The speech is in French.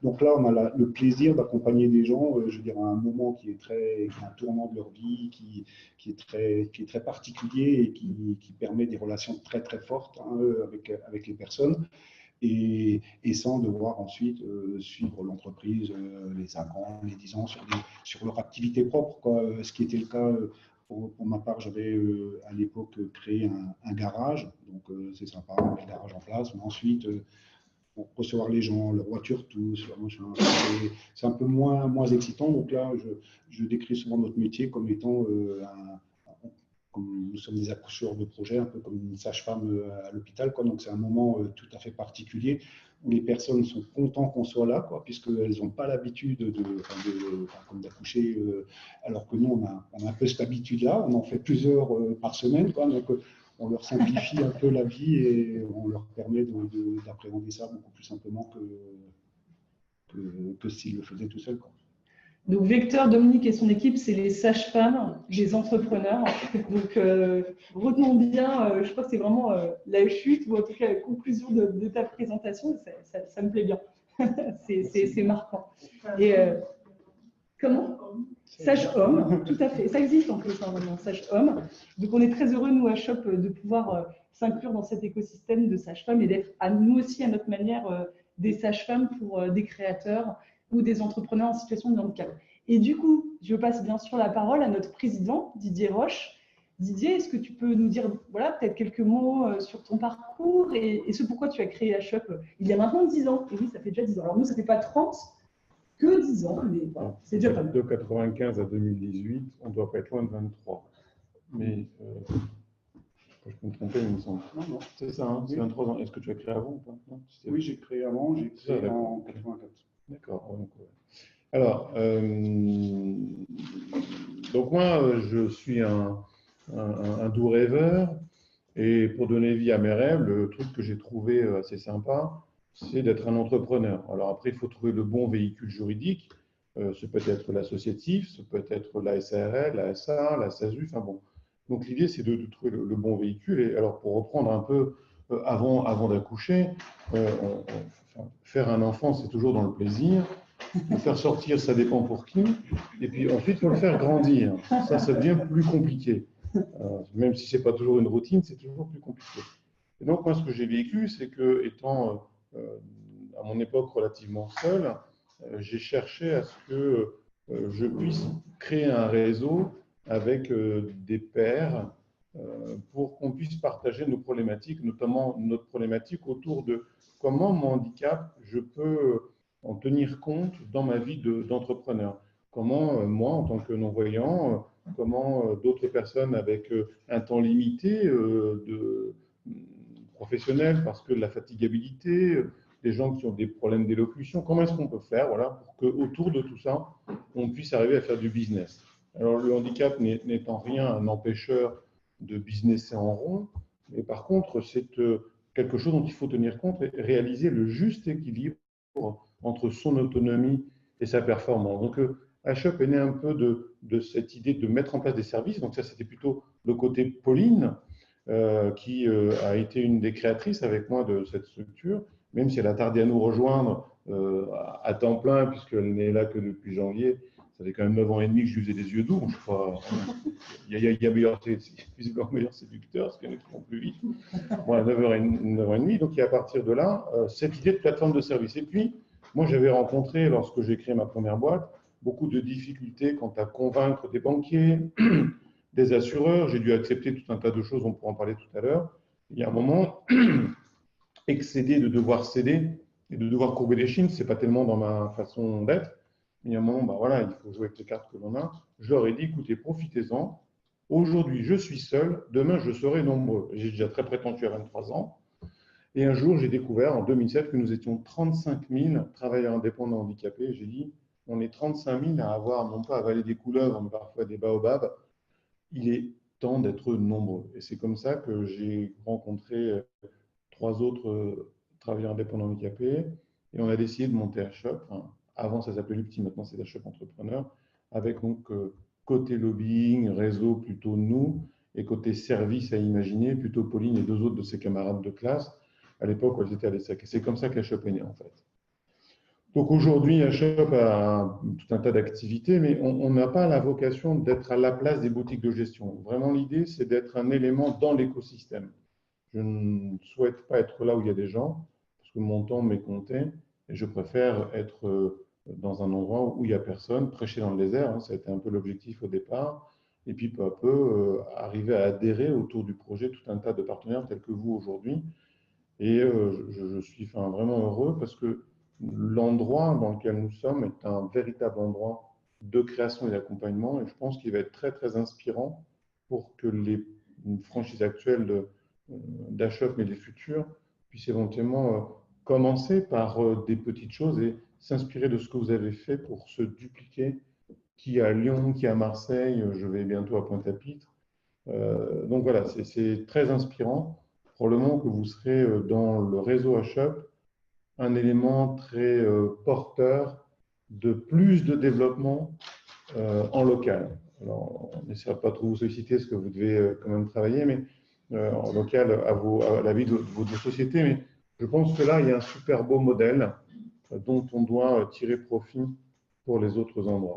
Donc là, on a le plaisir d'accompagner des gens, je veux dire, à un moment qui est un tournant de leur vie, qui est très particulier et qui permet des relations très, très fortes hein, avec les personnes. Et sans devoir ensuite suivre l'entreprise les 5 ans, les 10 ans sur leur activité propre, quoi. Ce qui était le cas pour ma part, j'avais à l'époque créé un garage, donc c'est sympa, on met le garage en place, mais ensuite pour recevoir les gens, leur voiture tous, leur machin, c'est un peu moins excitant. Donc là, je décris souvent notre métier comme étant comme nous sommes des accoucheurs de projet, un peu comme une sage-femme à l'hôpital, quoi. Donc c'est un moment tout à fait particulier où les personnes sont contentes qu'on soit là, quoi, puisqu'elles n'ont pas l'habitude d'accoucher, alors que nous, on a un peu cette habitude-là. On en fait plusieurs par semaine, quoi. Donc on leur simplifie un peu la vie et on leur permet d'appréhender ça beaucoup plus simplement que s'ils le faisaient tout seuls, quoi. Donc, Vecteur, Dominique et son équipe, c'est les sages-femmes des entrepreneurs. Donc, retenons bien, je crois que c'est vraiment la chute, ou en tout cas la conclusion de ta présentation. Ça me plaît bien. C'est marquant. Et comment ? Sage-homme, tout à fait. Ça existe en plus, vraiment, sage-homme. Donc, on est très heureux, nous, à Shop, de pouvoir s'inclure dans cet écosystème de sages-femmes et d'être, à nous aussi, à notre manière, des sages-femmes pour des créateurs ou des entrepreneurs en situation de handicap. Et du coup, je passe bien sûr la parole à notre président, Didier Roche. Didier, est-ce que tu peux nous dire voilà, peut-être quelques mots sur ton parcours et ce pourquoi tu as créé la Shop il y a maintenant 10 ans. Et oui, ça fait déjà 10 ans. Alors nous, ça ne fait pas 30, que 10 ans, mais voilà, c'est déjà pas mal. De 95 à 2018, on ne doit pas être loin de 23. Mais je peux me tromper, il me semble. Non. C'est ça, hein, c'est 23 ans. Est-ce que tu as créé avant ou pas? Non, oui, j'ai créé avant, j'ai créé en 84. D'accord. Alors, donc moi, je suis un doux rêveur. Et pour donner vie à mes rêves, le truc que j'ai trouvé assez sympa, c'est d'être un entrepreneur. Alors après, il faut trouver le bon véhicule juridique. Ce peut être l'associatif, ce peut être la SARL, la SA, la SASU, enfin bon. Donc l'idée, c'est de trouver le bon véhicule. Et alors pour reprendre un peu, avant d'accoucher, faire un enfant, c'est toujours dans le plaisir. Le faire sortir, ça dépend pour qui. Et puis ensuite, il faut le faire grandir. Ça devient plus compliqué. Même si ce n'est pas toujours une routine, c'est toujours plus compliqué. Et donc, moi, ce que j'ai vécu, c'est que, étant à mon époque relativement seul, j'ai cherché à ce que je puisse créer un réseau avec des pairs pour qu'on puisse partager nos problématiques, notamment notre problématique autour de comment mon handicap, je peux en tenir compte dans ma vie d'entrepreneur. Comment, moi, en tant que non-voyant, comment d'autres personnes avec un temps limité professionnel parce que de la fatigabilité, des gens qui ont des problèmes d'élocution, comment est-ce qu'on peut faire voilà, pour qu'autour de tout ça, on puisse arriver à faire du business. Alors le handicap n'est en rien un empêcheur de businesser en rond, mais par contre c'est quelque chose dont il faut tenir compte et réaliser le juste équilibre entre son autonomie et sa performance. Donc HUP est né un peu de cette idée de mettre en place des services. Donc ça, c'était plutôt le côté Pauline, qui a été une des créatrices avec moi de cette structure, même si elle a tardé à nous rejoindre à temps plein, puisqu'elle n'est là que depuis janvier. Ça fait quand même 9 ans et demi que je lui faisais des yeux doux. Je crois, il y a meilleur séducteur, parce qu'il y en a qui vont plus vite. Voilà, 9 ans et demi. Donc, il y a à partir de là, cette idée de plateforme de service. Et puis, moi, j'avais rencontré, lorsque j'ai créé ma première boîte, beaucoup de difficultés quant à convaincre des banquiers, des assureurs. J'ai dû accepter tout un tas de choses, on pourra en parler tout à l'heure. Il y a un moment, excédé de devoir céder et de devoir courber les chines, ce n'est pas tellement dans ma façon d'être. Il y a un moment, voilà, il faut jouer avec les cartes que l'on a. Je leur ai dit, écoutez, profitez-en. Aujourd'hui, je suis seul. Demain, je serai nombreux. J'ai déjà très prétendu à 23 ans. Et un jour, j'ai découvert, en 2007, que nous étions 35 000 travailleurs indépendants handicapés. J'ai dit, on est 35 000 à avoir, non pas avaler des couleuvres, mais parfois des baobabs. Il est temps d'être nombreux. Et c'est comme ça que j'ai rencontré 3 autres travailleurs indépendants handicapés. Et on a décidé de monter à Shop. Avant, ça s'appelait Lupti, maintenant c'est la Shop Entrepreneur, avec donc côté lobbying, réseau plutôt nous, et côté service à imaginer, plutôt Pauline et 2 autres de ses camarades de classe, à l'époque où elles étaient à l'ESSEC. Et c'est comme ça que la Shop est née, en fait. Donc aujourd'hui, HUP a tout un tas d'activités, mais on n'a pas la vocation d'être à la place des boutiques de gestion. Vraiment, l'idée, c'est d'être un élément dans l'écosystème. Je ne souhaite pas être là où il y a des gens, parce que mon temps m'est compté, et je préfère être dans un endroit où il n'y a personne, prêcher dans le désert, hein, ça a été un peu l'objectif au départ, et puis peu à peu arriver à adhérer autour du projet tout un tas de partenaires tels que vous aujourd'hui. Et je suis vraiment heureux parce que l'endroit dans lequel nous sommes est un véritable endroit de création et d'accompagnement, et je pense qu'il va être très très inspirant pour que les franchises actuelles d'HUP, mais les futures, puissent éventuellement commencer par des petites choses et s'inspirer de ce que vous avez fait pour se dupliquer, qui est à Lyon, qui est à Marseille, je vais bientôt à Pointe-à-Pitre. Donc voilà, c'est très inspirant. Probablement que vous serez dans le réseau HUP un élément très porteur de plus de développement en local. Alors, on n'essaiera pas trop vous solliciter parce que vous devez quand même travailler, mais en local à la vie de votre société. Mais je pense que là, il y a un super beau modèle dont on doit tirer profit pour les autres endroits.